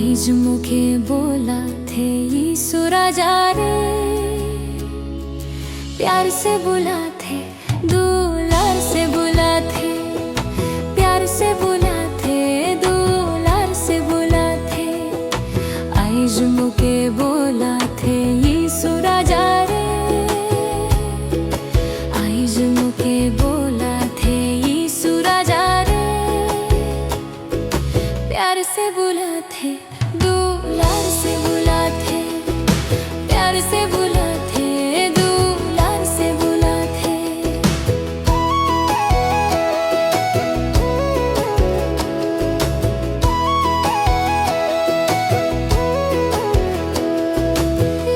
आइज मुखे बोला थे यीशु राजा रे, प्यार से बुला थे, दुलार से बुला थे, प्यार से बुला थे, दुलार से बुला थे। आइज मुखे बोला थे यीशु राजा रे, आइज मुखे बोला थे यीशु राजा रे, प्यार से बुला थे, दुलार से बुला थे, प्यार से बुला थे, दुलार से बुला थे।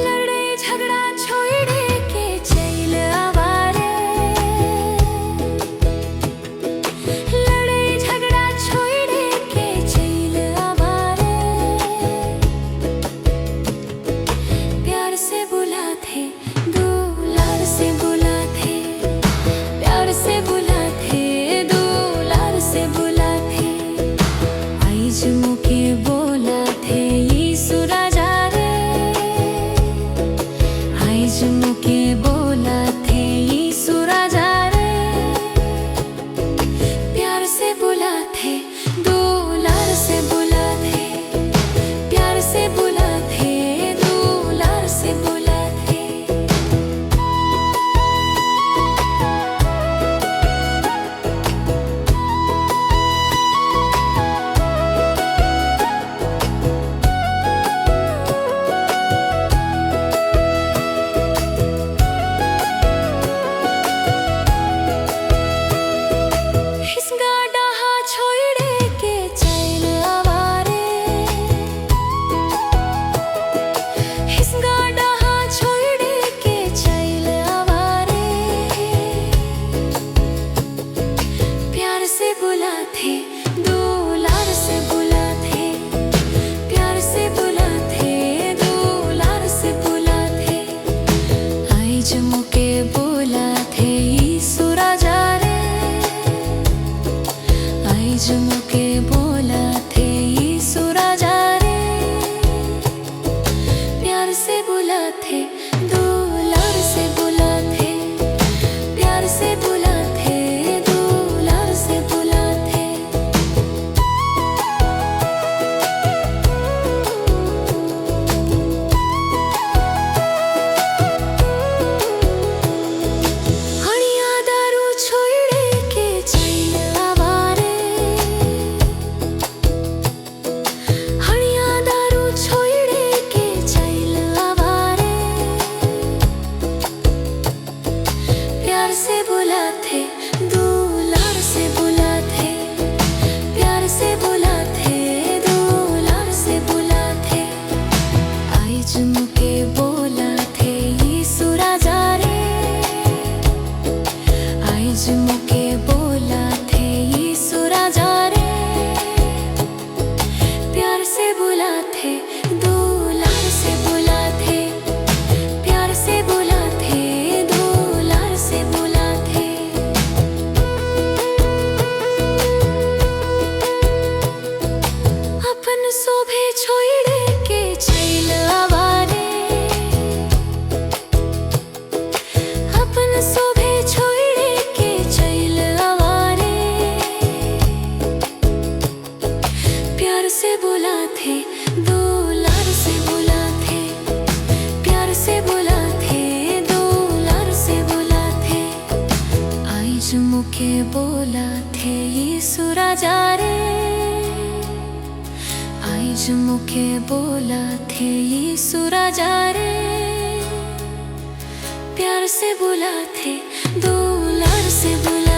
लड़े झगड़ा छोड़े के चल आवारे, लड़े झगड़ा छोड़े के चल आवारे, प्यार से बुला थे, दुलार से बुला थे, प्यार से बुला थे, दुलार से बुला थे। आइज मुखे बोला थे यीशु राजा रे, आइज मुखे बोला थे यीशु राजा रे, प्यार से बुला थे, दुलार से बुला थे, प्यार से बुला थे, दुलार से बुला थे। हिस्सा डाहा छोड़े के चल आवारे, हिस्सा डाहा छोड़े के चल आवारे, प्यार से बुला थे, दुलार से बुला थे, प्यार से बुला थे, दुलार से बुला थे। आइज मुखे बोला थे यीशु राजा रे, आइज मुखे बोला थे यीशु राजा रे, प्यार से बुला थे, दुलार से बुला थे, प्यार से बुला थे, दुलार से बुला थे। हणिया दारू छोड़े के चल आवारे, हणिया दारू छोड़े के चल आवारे, प्यार से बुला थे, दुलार से बुला थे, प्यार से बुला थे, दुलार से बुला थे। आइज मुखे बोला थे यीशु राजा रे, आइज मुखे बोला थे यीशु राजा रे, प्यार से बुला थे, दुलार से बुला थे, प्यार से बुला थे, दुलार से बुला थे। अपन शोभे छोड़े के चल आवारे, अपन शोभे छोड़े के चल आवारे, प्यार से बुला थे, दुलार से बुला थे, प्यार से बुला थे, दुलार से बुला थे। आइज मुखे बोला थे यीशु राजा रे, आइज मुखे बोला थे यीशु राजा रे, प्यार से बुला थे, दुलार से बुला